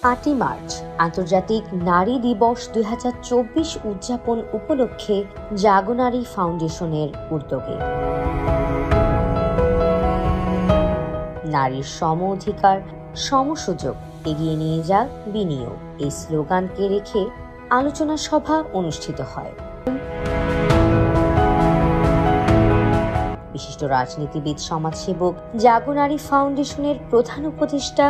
8ই March আন্তর্জাতিক নারী দিবস 2024 উদযাপন উপলক্ষে জাগনারী ফাউন্ডেশনের উদ্যোগে নারীর সম অধিকার সমসুযোগ এগিয়ে নিয়ে যাক বিনিয়োগ এই স্লোগানকে রেখে আলোচনা সভা অনুষ্ঠিত হয়। বিশিষ্ট রাজনীতিবিদ সমাজসেবক জাগনারী ফাউন্ডেশনের প্রধান উপদেষ্টা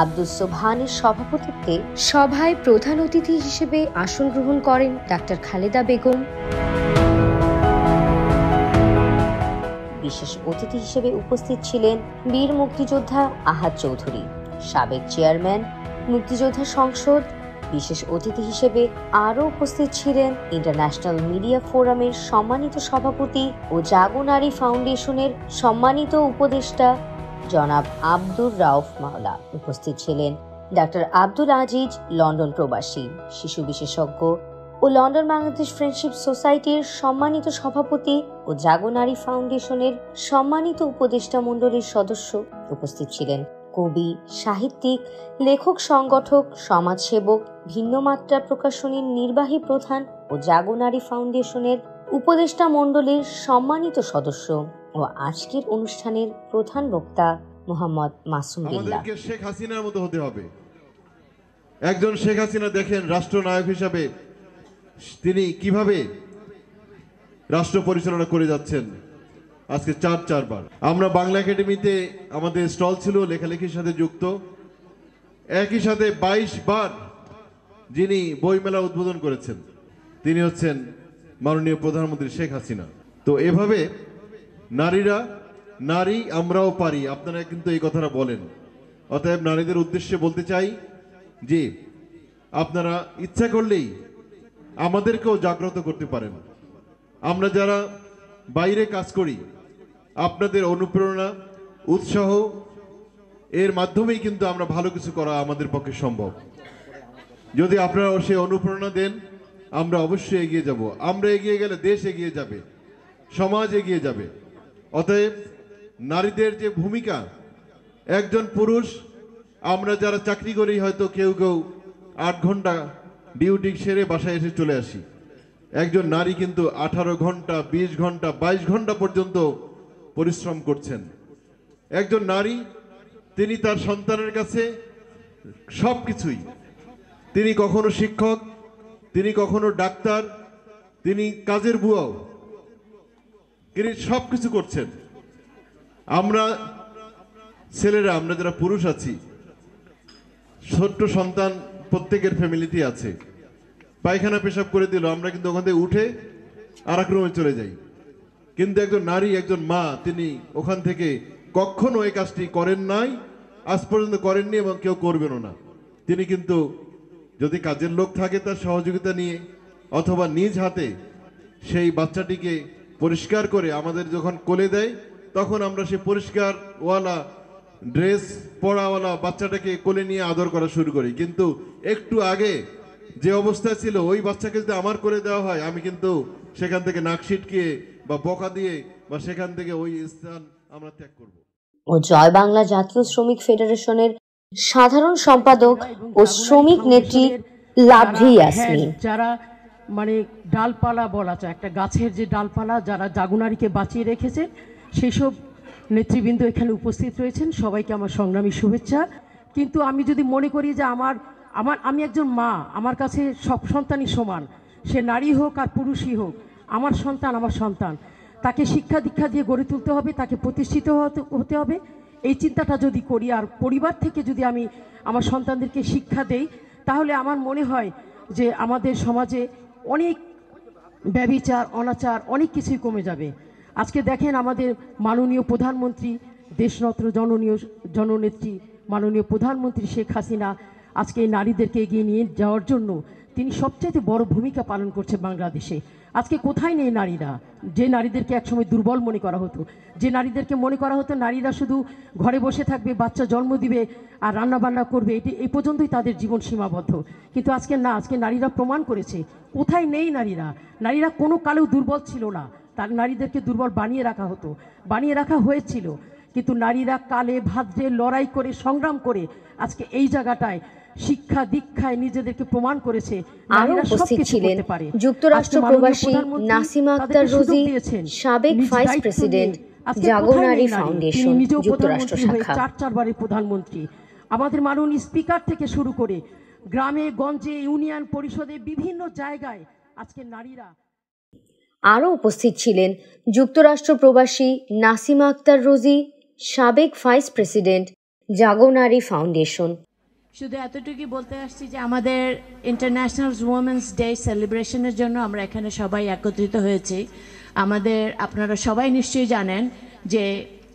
আব্দুস সোবহানের সভাপতিত্বে সভায় প্রধান অতিথি হিসেবে আসন গ্রহণ করেন ডাক্তার খালেদা বেগম। বিশেষ অতিথি হিসেবে উপস্থিত ছিলেন বীর মুক্তিযোদ্ধা আহাদ চৌধুরী, সাবেক চেয়ারম্যান মুক্তিযোদ্ধা সংসদ। বিশেষ অতিথি হিসেবে আরও উপস্থিত ছিলেন ইন্টারন্যাশনাল মিডিয়া ফোরামের সম্মানিত সভাপতি ও জাগনারী ফাউন্ডেশনের সম্মানিত উপদেষ্টা জনাব আব্দুর রাউফ মাওলা। উপস্থিত ছিলেন ডাক্তার আব্দুল আজিজ, লন্ডন প্রবাসী শিশু বিশেষজ্ঞ ও লন্ডন বাংলাদেশ ফ্রেন্ডশিপ সোসাইটির সম্মানিত সভাপতি ও জাগনারী ফাউন্ডেশনের সম্মানিত উপদেষ্টা মণ্ডলীর সদস্য। উপস্থিত ছিলেন কবি, সাহিত্যিক, লেখক, সংগঠক, সমাজসেবক, ভিন্নমাত্রা প্রকাশনীর নির্বাহী প্রধান ও জাগনারী ফাউন্ডেশনের উপদেষ্টা মণ্ডলীর সম্মানিত সদস্য ও আজকের অনুষ্ঠানের প্রধান বক্তা মোহাম্মদ মাসুম বিল্লাহ। আমাদেরকে শেখ হাসিনার মতো হতে হবে। একজন শেখ হাসিনা দেখেন রাষ্ট্রনায়ক হিসাবে তিনি কিভাবে রাষ্ট্র পরিচালনা করে যাচ্ছেন। আজকে চারবার আমরা বাংলা একাডেমিতে আমাদের স্টল ছিল লেখালেখির সাথে যুক্ত। একই সাথে 22 বার যিনি বইমেলা উদ্বোধন করেছেন তিনি হচ্ছেন মাননীয় প্রধানমন্ত্রী শেখ হাসিনা। তো এভাবে নারী আমরাও পারি, আপনারা কিন্তু এই কথাটা বলেন। অতএব নারীদের উদ্দেশ্যে বলতে চাই যে আপনারা ইচ্ছা করলেই আমাদেরকেও জাগ্রত করতে পারেন। আমরা যারা বাইরে কাজ করি আপনাদের অনুপ্রেরণা, উৎসাহ এর মাধ্যমেই কিন্তু আমরা ভালো কিছু করা আমাদের পক্ষে সম্ভব। যদি আপনারা সেই অনুপ্রেরণা দেন আমরা অবশ্যই এগিয়ে যাব। আমরা এগিয়ে গেলে দেশ এগিয়ে যাবে, সমাজ এগিয়ে যাবে। অতএব নারীদের যে ভূমিকা, একজন পুরুষ আমরা যারা চাকরি করি হয়তো কেউ 8 ঘন্টা ডিউটি সেরে বাসায় এসে চলে আসি। একজন নারী কিন্তু 18 ঘন্টা, 20 ঘন্টা, 22 ঘন্টা পর্যন্ত পরিশ্রম করছেন। একজন নারী তিনি তার সন্তানের কাছে সবকিছুই, তিনি কখনো শিক্ষক, তিনি কখনো ডাক্তার, তিনি কাজের বুয়াও, তিনি সবকিছু করছেন। আমরা ছেলেরা, আমরা যারা পুরুষ আছি, ছোট্ট সন্তান প্রত্যেকের ফ্যামিলিতে আছে, পায়খানা পেশাব করে দিল আমরা কিন্তু ওখান থেকে উঠে আর এক রুমে চলে যাই। কিন্তু একজন নারী, একজন মা, তিনি ওখান থেকে কখনো এই কাজটি করেন নাই, আজ পর্যন্ত করেননি এবং কেউ করবেনও না। তিনি কিন্তু যদি কাজের লোক থাকে তার সহযোগিতা নিয়ে অথবা নিজ হাতে সেই বাচ্চাটিকে পরিষ্কার করে আমাদের যখন কোলে দেয় তখন আমরা সেই পরিষ্কারওয়ালা ড্রেস পরাওয়ালা বাচ্চাটাকে কোলে নিয়ে আদর করা শুরু করি। কিন্তু একটু আগে যে অবস্থা ছিল ওই বাচ্চাকে যদি আমার করে দেওয়া হয় আমি কিন্তু সেখান থেকে নাক ছিটকিয়ে বা বকা দিয়ে বা সেখান থেকে ওই স্থান আমরা ত্যাগ করব। ও জয় বাংলা জাতীয় শ্রমিক ফেডারেশনের সাধারণ সম্পাদক ও শ্রমিক নেত্রী লাভলি ইয়াসমিন, যারা মানে ডালপালা বলা যায়, একটা গাছের যে ডালপালা যারা জাগনারীকে বাঁচিয়ে রেখেছে, সেই সব নেতৃবৃন্দ এখানে উপস্থিত রয়েছেন। সবাইকে আমার সংগ্রামী শুভেচ্ছা। কিন্তু আমি যদি মনে করি যে আমি একজন মা, আমার কাছে সব সন্তানই সমান, সে নারী হোক আর পুরুষই হোক, আমার সন্তান, তাকে শিক্ষা দীক্ষা দিয়ে গড়ে তুলতে হবে, তাকে প্রতিষ্ঠিত হতে হবে। এই চিন্তাটা যদি করি আর পরিবার থেকে যদি আমি আমার সন্তানদেরকে শিক্ষা দেই, তাহলে আমার মনে হয় যে আমাদের সমাজে অনেক ব্যভিচার, অনাচার অনেক কিছুই কমে যাবে। আজকে দেখেন আমাদের মাননীয় প্রধানমন্ত্রী, দেশরত্ন জননেত্রী মাননীয় প্রধানমন্ত্রী শেখ হাসিনা আজকে এই নারীদেরকে এগিয়ে নিয়ে যাওয়ার জন্য তিনি সবচাইতে বড় ভূমিকা পালন করছে বাংলাদেশে। আজকে কোথায় নেই নারীরা? যে নারীদেরকে একসময় দুর্বল মনে করা হতো, যে নারীদেরকে মনে করা হতো নারীরা শুধু ঘরে বসে থাকবে, বাচ্চা জন্ম দিবে আর রান্না বান্না করবে, এই পর্যন্তই তাদের জীবন সীমাবদ্ধ। কিন্তু আজকে না, আজকে নারীরা প্রমাণ করেছে কোথায় নেই নারীরা কোনো কালেও দুর্বল ছিল না। তার নারীদেরকে দুর্বল বানিয়ে রাখা হয়েছিল। কিন্তু নারীরা কালে ভাদ্রে লড়াই করে সংগ্রাম করে আজকে এই জায়গাটায় শিক্ষা দীক্ষায় নিজেদেরকে প্রমাণ করেছে আরো নারীরা উপস্থিত সবকিছু ছিলেন করতে পারে। যুক্তরাষ্ট্র আজকে মাননীয় প্রবাসী প্রধানমন্ত্রী নাসিমা আক্তার তাদেরকে সুযোগ রোজি, দিয়েছেন। সাবেক নিজ ভাইস দায়িত্ব প্রেসিডেন্ট নিয়ে আজকে জাগো কোথায় নারী নেই নারী? ফাউন্ডেশন তিনি নিজেও যুক্তরাষ্ট্র প্রধানমন্ত্রী হয়ে শাখা। 4 প্রধানমন্ত্রী, আমাদের মাননীয় স্পিকার থেকে শুরু করে গ্রামে গঞ্জে ইউনিয়ন পরিষদে বিভিন্ন জায়গায় আজকে নারীরা। আরও উপস্থিত ছিলেন যুক্তরাষ্ট্র প্রবাসী নাসিমা আক্তার রোজি, সাবেক ভাইস প্রেসিডেন্ট জাগো নারী ফাউন্ডেশন। শুধু এতটুকুই বলতে আসছি যে আমাদের ইন্টারন্যাশনাল ওমেন্স ডে সেলিব্রেশনের জন্য আমরা এখানে সবাই একত্রিত হয়েছি। আপনারা সবাই নিশ্চয়ই জানেন যে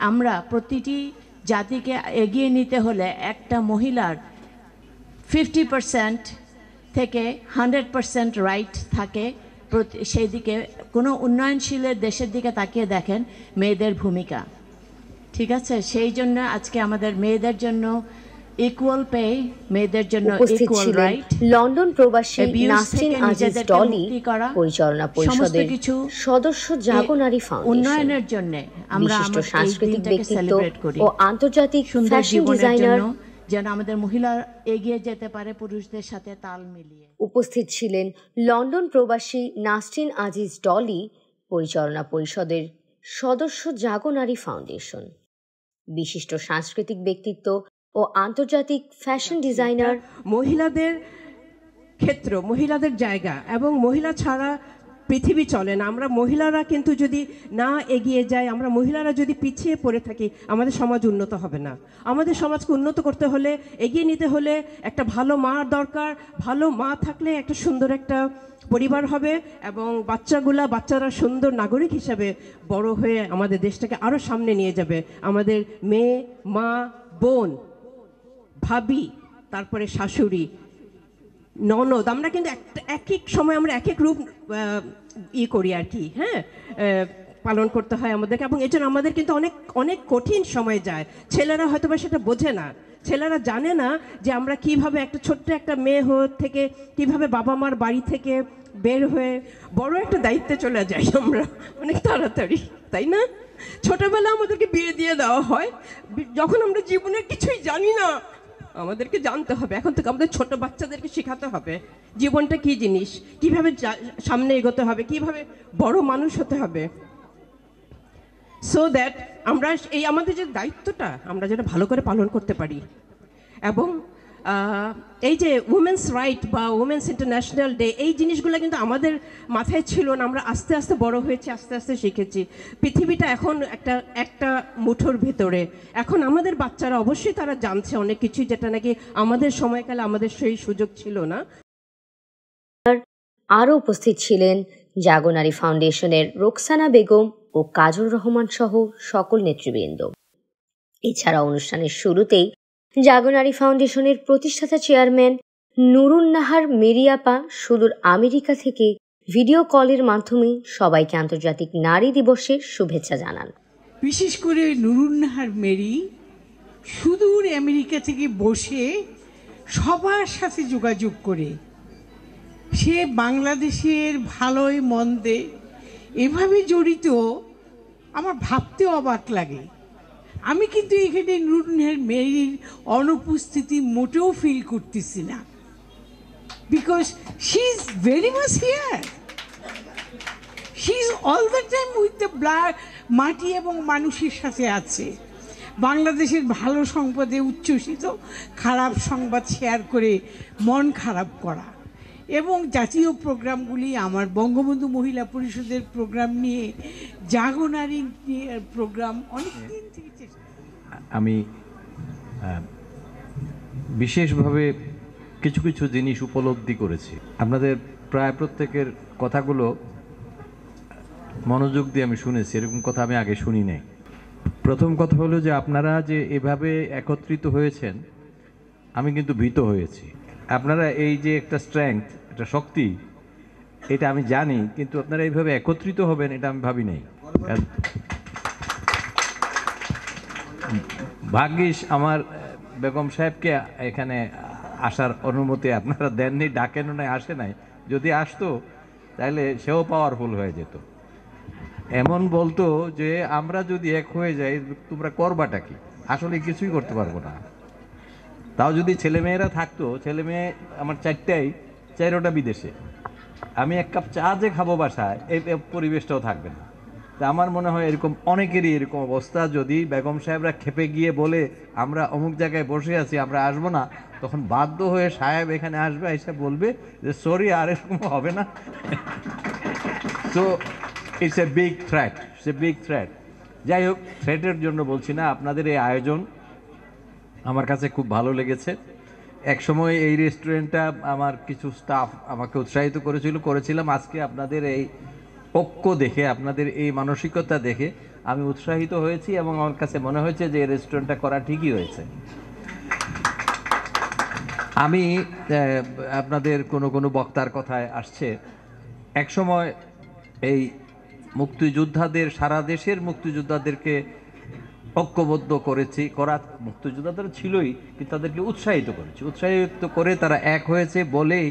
আমরা প্রতিটি জাতিকে এগিয়ে নিতে হলে একটা মহিলার 50% থেকে 100% রাইট থাকে। সেই দিকে কোনো উন্নয়নশীলের দেশের দিকে তাকিয়ে দেখেন মেয়েদের ভূমিকা, ঠিক আছে? সেই জন্য আজকে আমাদের মেয়েদের জন্য ইকুয়াল পে, মেয়েদের জন্য ইকুয়াল রাইট, লন্ডন প্রবাসী নাসরিন আজিজ ডলি, পরিচালনা পরিষদের সদস্য জাগো নারী ফাউন্ডেশন। উন্নয়নের জন্য আমরা বিশিষ্ট সাংস্কৃতিক ব্যক্তিত্ব সেলিব্রেট করি ও আন্তর্জাতিক সুন্দর ফ্যাশন জীবনের ডিজাইনার জন্য, যেন আমাদের মহিলা এগিয়ে যেতে পারে পুরুষদের সাথে তাল মিলিয়ে। উপস্থিত ছিলেন লন্ডন প্রবাসী নাসরিন আজিজ ডলি, পরিচালনা পরিষদের সদস্য জাগো নারী ফাউন্ডেশন। বিশিষ্ট সাংস্কৃতিক ব্যক্তিত্ব ও আন্তর্জাতিক ফ্যাশন ডিজাইনার। মহিলাদের ক্ষেত্র, মহিলাদের জায়গা এবং মহিলা ছাড়া পৃথিবী চলে না। আমরা মহিলারা কিন্তু যদি না এগিয়ে যাই, আমরা মহিলারা যদি পিছিয়ে পড়ে থাকি, আমাদের সমাজ উন্নত হবে না। আমাদের সমাজকে উন্নত করতে হলে, এগিয়ে নিতে হলে একটা ভালো মা দরকার। ভালো মা থাকলে একটা সুন্দর একটা পরিবার হবে এবং বাচ্চারা সুন্দর নাগরিক হিসেবে বড় হয়ে আমাদের দেশটাকে আরও সামনে নিয়ে যাবে। আমাদের মেয়ে, মা, বোন, ভাবি, তারপরে শাশুড়ি, ননদ, আমরা কিন্তু এক এক সময় আমরা এক এক রূপ করি আর কি, হ্যাঁ, পালন করতে হয় আমাদেরকে। এবং এজন্য আমাদের কিন্তু অনেক অনেক কঠিন সময় যায়। ছেলেরা হয়তো বা সেটা বোঝে না, ছেলেরা জানে না যে আমরা কিভাবে একটা ছোট্ট একটা মেয়ে থেকে কিভাবে বাবা মার বাড়ি থেকে বের হয়ে বড় একটা দায়িত্বে চলে যাই আমরা অনেক তাড়াতাড়ি, তাই না? ছোটবেলা আমাদেরকে বিয়ে দিয়ে দেওয়া হয় যখন আমরা জীবনের কিছুই জানি না। আমাদেরকে জানতে হবে, এখন থেকে আমাদের ছোট বাচ্চাদেরকে শেখাতে হবে জীবনটা কি জিনিস, কিভাবে সামনে এগোতে হবে, কিভাবে বড় মানুষ হতে হবে, সো দ্যাট আমরা এই আমাদের যে দায়িত্বটা আমরা যেটা ভালো করে পালন করতে পারি। এবং এই যে উমেন্স রাইট বা উমেন্স ইন্টারন্যাশনাল ডে, এই জিনিসগুলো কিন্তু আমাদের মাথায় ছিল না। আমরা আস্তে আস্তে বড় হয়েছি, আস্তে আস্তে শিখেছি। পৃথিবীটা এখন একটা মুঠোর ভেতরে। এখন আমাদের বাচ্চারা অবশ্যই তারা জানছে অনেক কিছু, যেটা নাকি আমাদের সময়কালে আমাদের সেই সুযোগ ছিল না। আরও উপস্থিত ছিলেন জাগো নারী ফাউন্ডেশনের রোকসানা বেগম ও কাজল রহমান সহ সকল নেতৃবৃন্দ। এছাড়া অনুষ্ঠানের শুরুতেই জাগো নারী ফাউন্ডেশনের প্রতিষ্ঠাতা চেয়ারম্যান নুরুন নাহার মেরিয়াপা সুদূর আমেরিকা থেকে ভিডিও কলের মাধ্যমে সবাইকে আন্তর্জাতিক নারী দিবসের শুভেচ্ছা জানান। বিশেষ করে নুরুন নাহার মেরি সুদূর আমেরিকা থেকে বসে সবার সাথে যোগাযোগ করে সে বাংলাদেশের ভালোই মন্দে এভাবে জড়িত, আমার ভাবতেও অবাক লাগে। আমি কিন্তু এখানে নুরুন নাহার মেরির অনুপস্থিতি মোটেও ফিল করতেছি না, because she is very much here. She is all the time with the blood, মাটি এবং মানুষের সাথে আছে। বাংলাদেশের ভালো সংবাদে উচ্ছ্বসিত, খারাপ সংবাদ শেয়ার করে মন খারাপ করা, এবং জাতীয় প্রোগ্রামগুলি, আমার বঙ্গবন্ধু মহিলা পরিষদের প্রোগ্রাম নিয়ে, জাগো নারী প্রোগ্রাম অনেক দিন থেকে চেষ্টা। আমি বিশেষভাবে কিছু কিছু জিনিস উপলব্ধি করেছি। আপনাদের প্রায় প্রত্যেকের কথাগুলো মনোযোগ দিয়ে আমি শুনেছি, এরকম কথা আমি আগে শুনি নাই। প্রথম কথা হলো যে আপনারা যে এভাবে একত্রিত হয়েছেন, আমি কিন্তু ভীত হয়েছি। আপনারা এই যে একটা স্ট্রেংথ, একটা শক্তি, এটা আমি জানি, কিন্তু আপনারা এইভাবে একত্রিত হবেন এটা আমি ভাবি নাই। ভাগ্যিস আমার বেগম সাহেবকে এখানে আসার অনুমতি আপনারা দেননি, ডাকেনও নাই, আসে নাই। যদি আসতো তাহলে সেও পাওয়ারফুল হয়ে যেত। এমন বলতো যে আমরা যদি এক হয়ে যাই তোমরা করবাটা কি, আসলে কিছুই করতে পারবো না। তাও যদি ছেলেমেয়েরা থাকতো, ছেলে মেয়ে আমার চারোটা বিদেশে, আমি এক কাপ চা যে খাবো বাসায় এই পরিবেশটাও থাকবে না। তা আমার মনে হয় এরকম অনেকেরই এরকম অবস্থা। যদি বেগম সাহেবরা খেপে গিয়ে বলে আমরা অমুক জায়গায় বসে আছি, আমরা আসবো না, তখন বাধ্য হয়ে সাহেব এখানে আসবে, এসে বলবে যে সরি আর এরকম হবে না। So it's a big threat, it's a big threat. যাই হোক, থ্রেটের জন্য বলছি না, আপনাদের এই আয়োজন আমার কাছে খুব ভালো লেগেছে। একসময় এই রেস্টুরেন্টটা আমার কিছু স্টাফ আমাকে উৎসাহিত করেছিলাম। আজকে আপনাদের এই ঐক্য দেখে, আপনাদের এই মানসিকতা দেখে আমি উৎসাহিত হয়েছি এবং আমার কাছে মনে হয়েছে যে এই রেস্টুরেন্টটা করা ঠিকই হয়েছে। আমি আপনাদের কোনো বক্তার কথায় আসছে, একসময় এই মুক্তিযোদ্ধাদের, সারা দেশের মুক্তিযোদ্ধাদেরকে ঐক্যবদ্ধ করা মুক্তিযোদ্ধাদের ছিলই, কিন্তু তাদেরকে উৎসাহিত করে তারা এক হয়েছে বলেই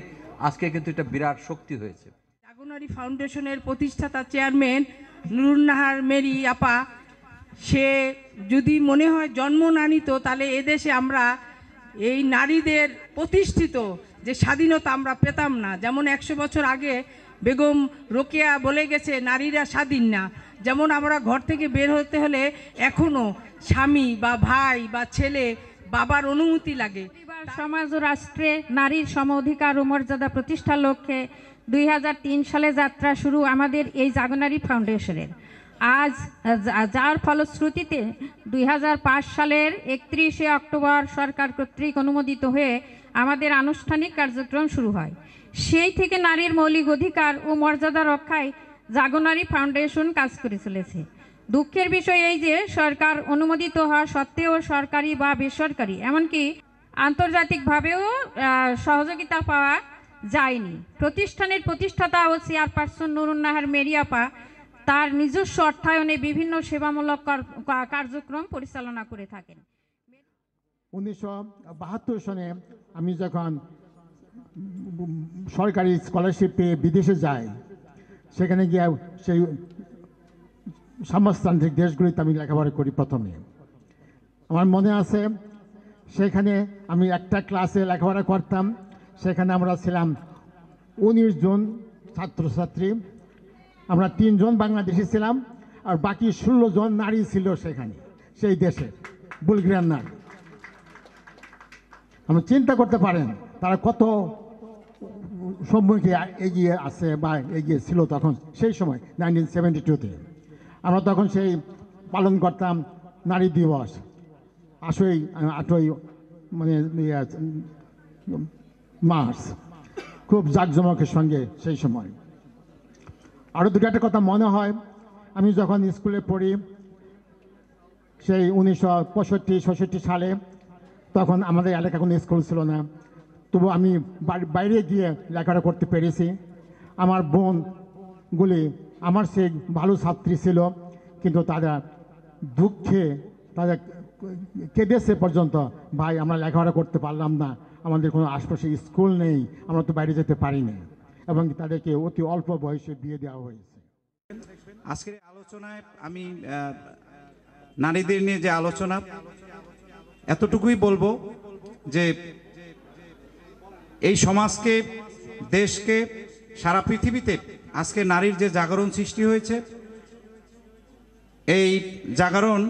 আজকে কিন্তু এটা বিরাট শক্তি হয়েছে। জাগনারী ফাউন্ডেশনের প্রতিষ্ঠাতা চেয়ারম্যান নুরুন্নাহার মেরি আপা, সে যদি মনে হয় জন্ম না নিত, তাহলে এদেশে আমরা এই নারীদের প্রতিষ্ঠিত যে স্বাধীনতা আমরা পেতাম না। যেমন 100 বছর আগে বেগম রোকেয়া বলে গেছে নারীরা স্বাধীন না, যেমন আমরা ঘর থেকে বের হতে হলে এখনও স্বামী বা ভাই বা ছেলে বাবার অনুমতি লাগে। সমাজ ও রাষ্ট্রে নারীর সম অধিকার ও মর্যাদা প্রতিষ্ঠার লক্ষ্যে 2003 সালে যাত্রা শুরু আমাদের এই জাগনারী ফাউন্ডেশনের। আজ যার ফলশ্রুতিতে 2005 সালের 31শে অক্টোবর সরকার কর্তৃক অনুমোদিত হয়ে আমাদের আনুষ্ঠানিক কার্যক্রম শুরু হয়। সেই থেকে নারীর মৌলিক অধিকার ও মর্যাদা রক্ষায় জাগনারী ফাউন্ডেশন কাজ করে চলেছে। দুঃখের বিষয় এই যে সরকার অনুমোদিত হওয়া সত্ত্বেও সরকারি বা বেসরকারি এমনকি আন্তর্জাতিকভাবেও সহযোগিতা পাওয়া যায়নি। প্রতিষ্ঠানের প্রতিষ্ঠাতা ও চেয়ারপারসন নুরুন্নাহার মেরি আপা তার নিজস্ব অর্থায়নে বিভিন্ন সেবামূলক কার্যক্রম পরিচালনা করে থাকেন। 1972 সনে আমি যখন সরকারি স্কলারশিপ পেয়ে বিদেশে যাই, সেখানে গিয়ে সেই সমাজতান্ত্রিক দেশগুলিতে আমি লেখাপড়া করি। প্রথমে আমার মনে আছে, সেখানে আমি একটা ক্লাসে লেখাপড়া করতাম, সেখানে আমরা ছিলাম 19 জন ছাত্রছাত্রী। আমরা 3 জন বাংলাদেশি ছিলাম আর বাকি 16 জন নারী ছিল সেখানে, সেই দেশে বুলগেরিয়ান নারী। আমরা চিন্তা করতে পারেন তারা কত সম্মুখে এগিয়ে আছে বা এগিয়ে ছিল তখন, সেই সময় 1972-তে। আমরা তখন সেই পালন করতাম নারী দিবস 8ই মানে মার্চ, খুব জাঁকজমকের সঙ্গে। সেই সময় আরও একটা কথা মনে হয়, আমি যখন স্কুলে পড়ি সেই 1965-66 সালে, তখন আমাদের এলাকা কোনো স্কুল ছিল না, তবু আমি বাইরে গিয়ে লেখাপড়া করতে পেরেছি। আমার বোনগুলি আমার সে ভালো ছাত্রী ছিল, কিন্তু তারা দুঃখে তাদের কেঁদেছে পর্যন্ত, ভাই আমরা লেখাপড়া করতে পারলাম না, আমাদের কোনো আশপাশে স্কুল নেই, আমরা তো বাইরে যেতে পারিনি, এবং তাদেরকে অতি অল্প বয়সে বিয়ে দেওয়া হয়েছে। আজকের আলোচনায় আমি নারীদের নিয়ে যে আলোচনা, এতটুকুই বলবো যে এই সমাজকে, দেশকে, সারা পৃথিবীতে আজকে নারীর যে জাগরণ সৃষ্টি হয়েছে, এই জাগরণ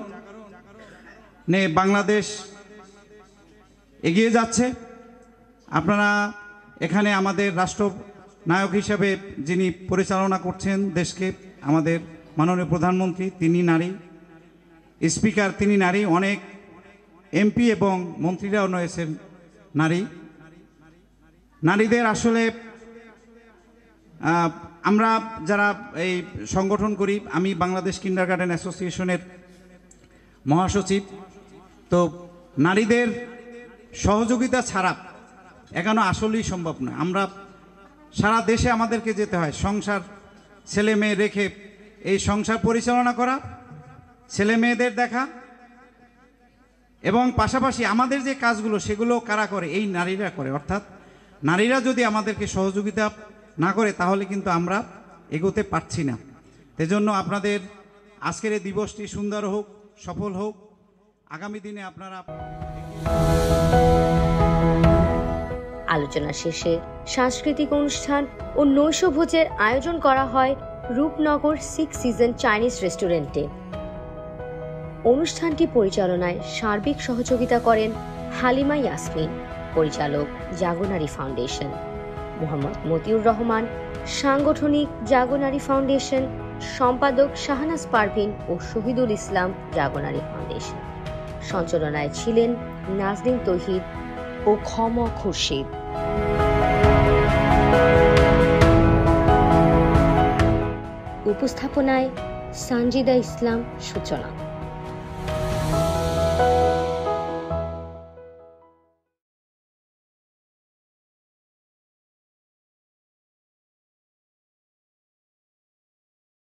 নিয়ে বাংলাদেশ এগিয়ে যাচ্ছে। আপনারা এখানে আমাদের রাষ্ট্রনায়ক হিসেবে যিনি পরিচালনা করছেন দেশকে, আমাদের মাননীয় প্রধানমন্ত্রী, তিনি নারী, স্পিকার তিনি নারী, অনেক এমপি এবং মন্ত্রীরাও রয়েছেন নারী। নারীদের আসলে আমরা যারা এই সংগঠন করি, আমি বাংলাদেশ কিন্ডারগার্টেন অ্যাসোসিয়েশনের মহাসচিব, তো নারীদের সহযোগিতা ছাড়া এখানে আসলেই সম্ভব নয়। আমরা সারা দেশে আমাদেরকে যেতে হয়, সংসার ছেলে মেয়ে রেখে এই সংসার পরিচালনা করা, ছেলে মেয়েদের দেখা, এবং পাশাপাশি আমাদের যে কাজগুলো সেগুলো কারা করে? এই নারীরা করে। অর্থাৎ নারীরা যদি আমাদেরকে সহযোগিতা না করে তাহলে কিন্তু আমরা এগোতে পারছি না। তো সেজন্য আপনাদের আজকের এই দিবসটি সুন্দর হোক, সফল হোক। আগামী দিনে আপনারা আলোচনা শেষে সাংস্কৃতিক অনুষ্ঠান ও নৈশভোজের আয়োজন করা হয় রূপনগর 6 সিজন চাইনিজ রেস্টুরেন্টে। অনুষ্ঠানটি পরিচালনায় সার্বিক সহযোগিতা করেন হালিমা ইয়াসমিন, পরিচালক জাগোনারি ফাউন্ডেশন, মোহাম্মদ মতিউর রহমান, সাংগঠনিক জাগোনারি ফাউন্ডেশন, সম্পাদক শাহনাজ পারভিন ও শহীদুল ইসলাম, জাগোনারি ফাউন্ডেশন। সঞ্চালনায় ছিলেন নাজনীন তৌহিদ ও খম খুরশিদ। উপস্থাপনায় সানজিদা ইসলাম সূচনা।